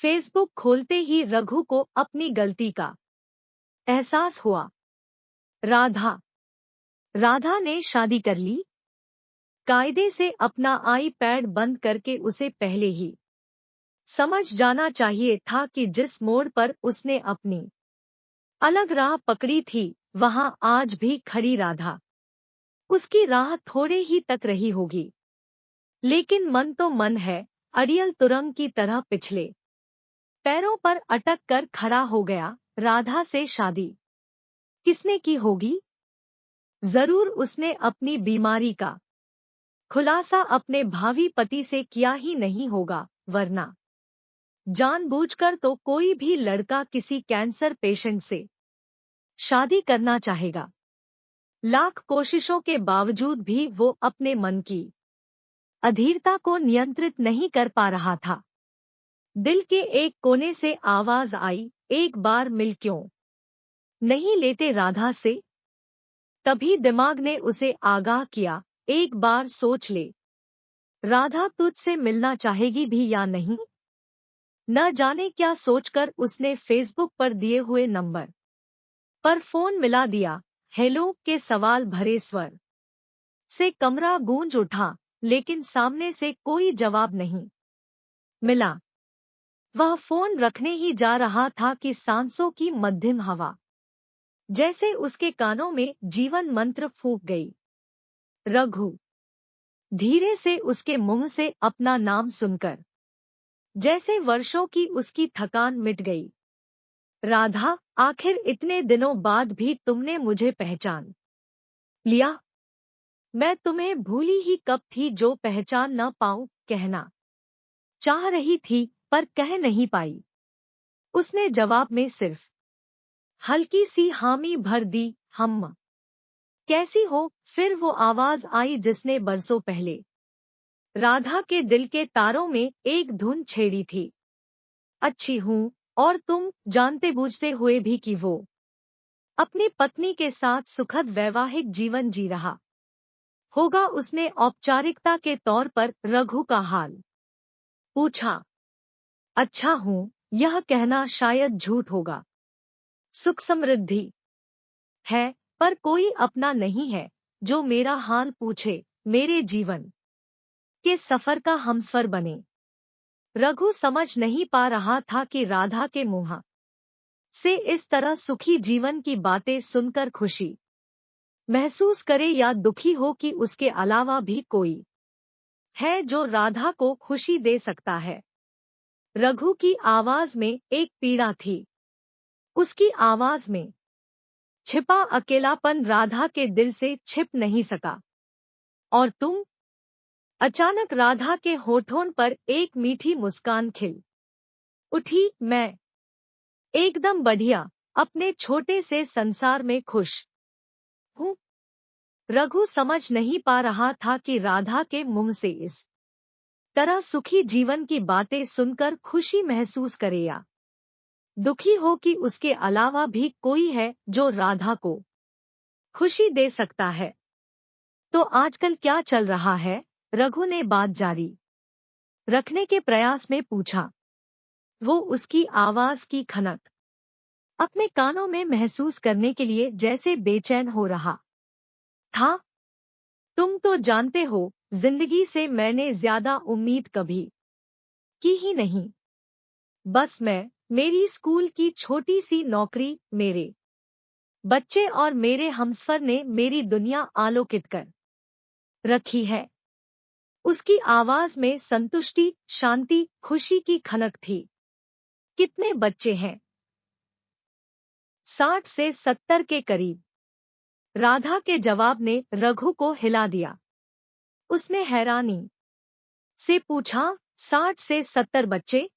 Facebook खोलते ही रघु को अपनी गलती का एहसास हुआ। राधा राधा ने शादी कर ली। कायदे से अपना आईपैड बंद करके उसे पहले ही समझ जाना चाहिए था कि जिस मोड़ पर उसने अपनी अलग राह पकड़ी थी, वहां आज भी खड़ी राधा उसकी राह थोड़े ही तक रही होगी। लेकिन मन तो मन है, अड़ियल तुरंग की तरह पिछले पैरों पर अटक कर खड़ा हो गया। राधा से शादी किसने की होगी? जरूर उसने अपनी बीमारी का खुलासा अपने भावी पति से किया ही नहीं होगा, वरना जानबूझकर तो कोई भी लड़का किसी कैंसर पेशेंट से शादी करना चाहेगा। लाख कोशिशों के बावजूद भी वो अपने मन की अधीरता को नियंत्रित नहीं कर पा रहा था। दिल के एक कोने से आवाज आई, एक बार मिल क्यों नहीं लेते राधा से? तभी दिमाग ने उसे आगाह किया, एक बार सोच ले, राधा तुझसे मिलना चाहेगी भी या नहीं। न जाने क्या सोचकर उसने फेसबुक पर दिए हुए नंबर पर फोन मिला दिया। हेलो के सवाल भरे स्वर से कमरा गूंज उठा, लेकिन सामने से कोई जवाब नहीं मिला। वह फोन रखने ही जा रहा था कि सांसों की मध्यम हवा जैसे उसके कानों में जीवन मंत्र फूंक गई। रघु। धीरे से उसके मुंह से अपना नाम सुनकर जैसे वर्षों की उसकी थकान मिट गई। राधा, आखिर इतने दिनों बाद भी तुमने मुझे पहचान लिया। मैं तुम्हें भूली ही कब थी, जो पहचान न पाऊं कहना चाह रही थी पर कह नहीं पाई। उसने जवाब में सिर्फ हल्की सी हामी भर दी। हम कैसी हो? फिर वो आवाज आई जिसने बरसों पहले राधा के दिल के तारों में एक धुन छेड़ी थी। अच्छी हूँ, और तुम? जानते बूझते हुए भी कि वो अपनी पत्नी के साथ सुखद वैवाहिक जीवन जी रहा होगा, उसने औपचारिकता के तौर पर रघु का हाल पूछा। अच्छा हूँ, यह कहना शायद झूठ होगा। सुख समृद्धि है, पर कोई अपना नहीं है जो मेरा हाल पूछे, मेरे जीवन के सफर का हमसफर बने। रघु समझ नहीं पा रहा था कि राधा के मुंह से इस तरह सुखी जीवन की बातें सुनकर खुशी महसूस करे या दुखी हो कि उसके अलावा भी कोई है जो राधा को खुशी दे सकता है। रघु की आवाज में एक पीड़ा थी। उसकी आवाज में छिपा अकेलापन राधा के दिल से छिप नहीं सका। और तुम? अचानक राधा के होठों पर एक मीठी मुस्कान खिल उठी। मैं एकदम बढ़िया, अपने छोटे से संसार में खुश हूँ। रघु समझ नहीं पा रहा था कि राधा के मुंह से इस तरह सुखी जीवन की बातें सुनकर खुशी महसूस करे या दुखी हो कि उसके अलावा भी कोई है जो राधा को खुशी दे सकता है। तो आजकल क्या चल रहा है? रघु ने बात जारी रखने के प्रयास में पूछा। वो उसकी आवाज की खनक अपने कानों में महसूस करने के लिए जैसे बेचैन हो रहा था। तुम तो जानते हो, जिंदगी से मैंने ज्यादा उम्मीद कभी की ही नहीं। बस मेरी स्कूल की छोटी सी नौकरी, मेरे बच्चे और मेरे हमसफर ने मेरी दुनिया आलोकित कर रखी है। उसकी आवाज में संतुष्टि, शांति, खुशी की खनक थी। कितने बच्चे हैं? 60 से 70 के करीब। राधा के जवाब ने रघु को हिला दिया। उसने हैरानी से पूछा, 60 से 70 बच्चे?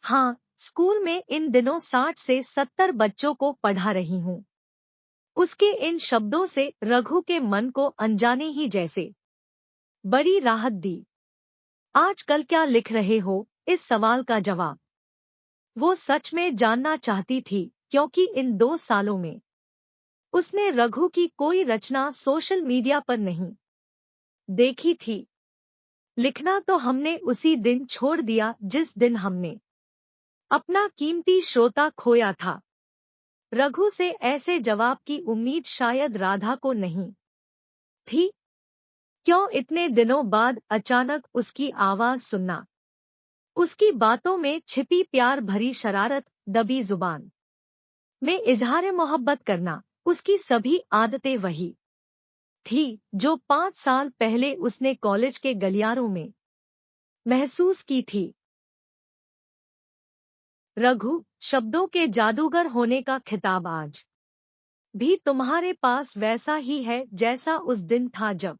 हाँ, स्कूल में इन दिनों 60 से 70 बच्चों को पढ़ा रही हूँ। उसके इन शब्दों से रघु के मन को अनजाने ही जैसे बड़ी राहत दी। आजकल क्या लिख रहे हो? इस सवाल का जवाब वो सच में जानना चाहती थी, क्योंकि इन 2 सालों में उसने रघु की कोई रचना सोशल मीडिया पर नहीं देखी थी। लिखना तो हमने उसी दिन छोड़ दिया जिस दिन हमने अपना कीमती श्रोता खोया था। रघु से ऐसे जवाब की उम्मीद शायद राधा को नहीं थी। क्यों इतने दिनों बाद अचानक उसकी आवाज सुनना, उसकी बातों में छिपी प्यार भरी शरारत, दबी जुबान में इजहार मोहब्बत करना, उसकी सभी आदतें वही थी जो 5 साल पहले उसने कॉलेज के गलियारों में महसूस की थी। रघु, शब्दों के जादूगर होने का खिताब आज भी तुम्हारे पास वैसा ही है जैसा उस दिन था जब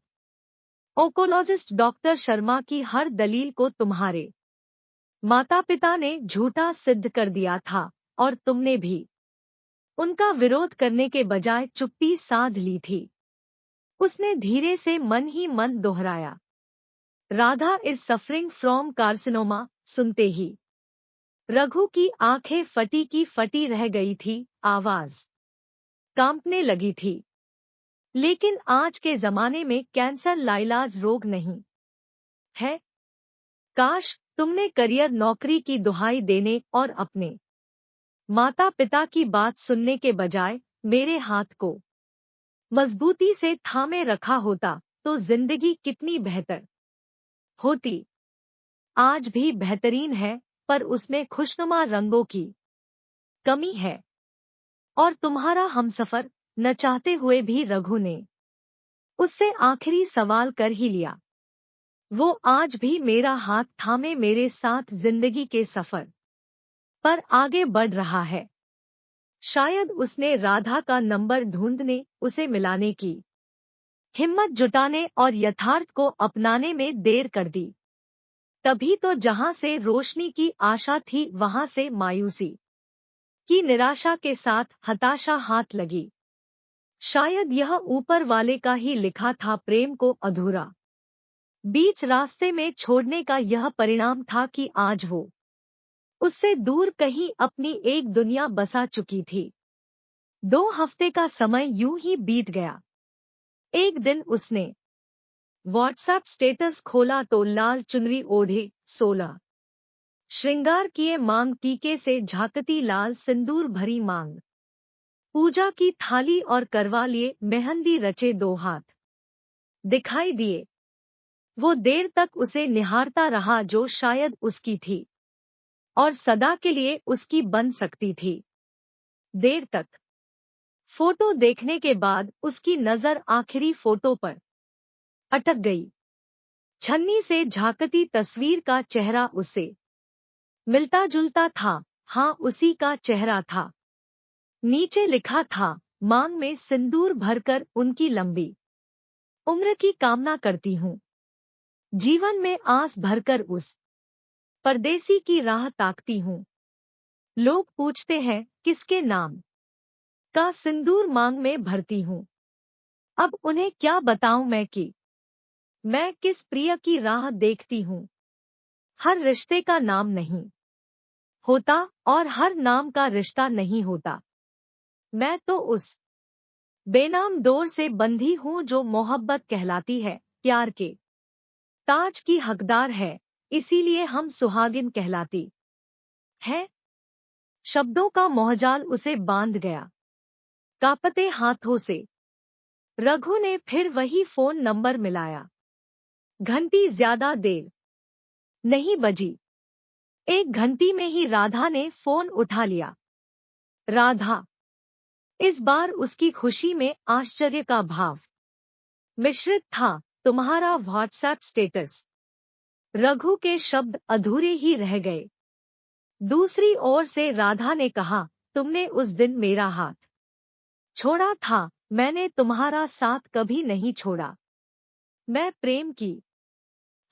ओकोलॉजिस्ट डॉक्टर शर्मा की हर दलील को तुम्हारे माता पिता ने झूठा सिद्ध कर दिया था और तुमने भी उनका विरोध करने के बजाय चुप्पी साध ली थी। उसने धीरे से मन ही मन दोहराया, Radha is suffering from carcinoma. सुनते ही रघु की आंखें फटी की फटी रह गई थी, आवाज कांपने लगी थी। लेकिन आज के जमाने में कैंसर लाइलाज रोग नहीं है। काश तुमने करियर नौकरी की दुहाई देने और अपने माता पिता की बात सुनने के बजाय मेरे हाथ को मजबूती से थामे रखा होता तो जिंदगी कितनी बेहतर होती। आज भी बेहतरीन है, पर उसमें खुशनुमा रंगों की कमी है। और तुम्हारा हमसफर, न चाहते हुए भी रघु ने उससे आखिरी सवाल कर ही लिया। वो आज भी मेरा हाथ थामे मेरे साथ जिंदगी के सफर पर आगे बढ़ रहा है। शायद उसने राधा का नंबर ढूंढने, उसे मिलाने की हिम्मत जुटाने और यथार्थ को अपनाने में देर कर दी। तभी तो जहां से रोशनी की आशा थी वहां से मायूसी की निराशा के साथ हताशा हाथ लगी। शायद यह ऊपर वाले का ही लिखा था, प्रेम को अधूरा बीच रास्ते में छोड़ने का यह परिणाम था कि आज वो उससे दूर कहीं अपनी एक दुनिया बसा चुकी थी। 2 हफ्ते का समय यूं ही बीत गया। एक दिन उसने व्हाट्सएप स्टेटस खोला तो लाल चुनरी ओढ़े, 16 श्रृंगार किए मांग टीके से झांकती लाल सिंदूर भरी मांग, पूजा की थाली और करवा लिए मेहंदी रचे 2 हाथ दिखाई दिए। वो देर तक उसे निहारता रहा जो शायद उसकी थी और सदा के लिए उसकी बन सकती थी। देर तक फोटो देखने के बाद उसकी नजर आखिरी फोटो पर अटक गई। छन्नी से झांकती तस्वीर का चेहरा उससे मिलता जुलता था। हाँ, उसी का चेहरा था। नीचे लिखा था, मांग में सिंदूर भरकर उनकी लंबी उम्र की कामना करती हूँ। जीवन में आस भरकर उस परदेसी की राह ताकती हूँ। लोग पूछते हैं किसके नाम का सिंदूर मांग में भरती हूँ। अब उन्हें क्या बताऊं मैं किस प्रिय की राह देखती हूँ। हर रिश्ते का नाम नहीं होता और हर नाम का रिश्ता नहीं होता। मैं तो उस बेनाम डोर से बंधी हूँ जो मोहब्बत कहलाती है, प्यार के ताज की हकदार है, इसीलिए हम सुहागिन कहलाती है। शब्दों का मोहजाल उसे बांध गया। कांपते हाथों से रघु ने फिर वही फोन नंबर मिलाया। घंटी ज्यादा देर नहीं बजी। 1 घंटी में ही राधा ने फोन उठा लिया। राधा। इस बार उसकी खुशी में आश्चर्य का भाव मिश्रित था। तुम्हारा व्हाट्सएप स्टेटस। रघु के शब्द अधूरे ही रह गए। दूसरी ओर से राधा ने कहा, तुमने उस दिन मेरा हाथ छोड़ा था, मैंने तुम्हारा साथ कभी नहीं छोड़ा। मैं प्रेम की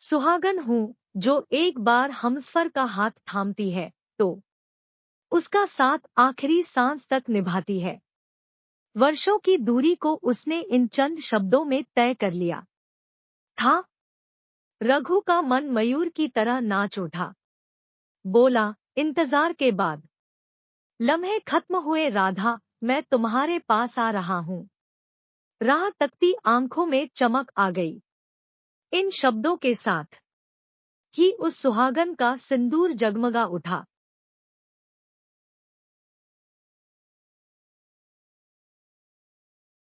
सुहागन हूँ, जो एक बार हमसफर का हाथ थामती है तो उसका साथ आखिरी सांस तक निभाती है। वर्षों की दूरी को उसने इन चंद शब्दों में तय कर लिया था। रघु का मन मयूर की तरह नाच उठा। बोला, इंतजार के बाद लम्हे खत्म हुए। राधा, मैं तुम्हारे पास आ रहा हूँ। राह तकती आंखों में चमक आ गई। इन शब्दों के साथ ही उस सुहागन का सिंदूर जगमगा उठा।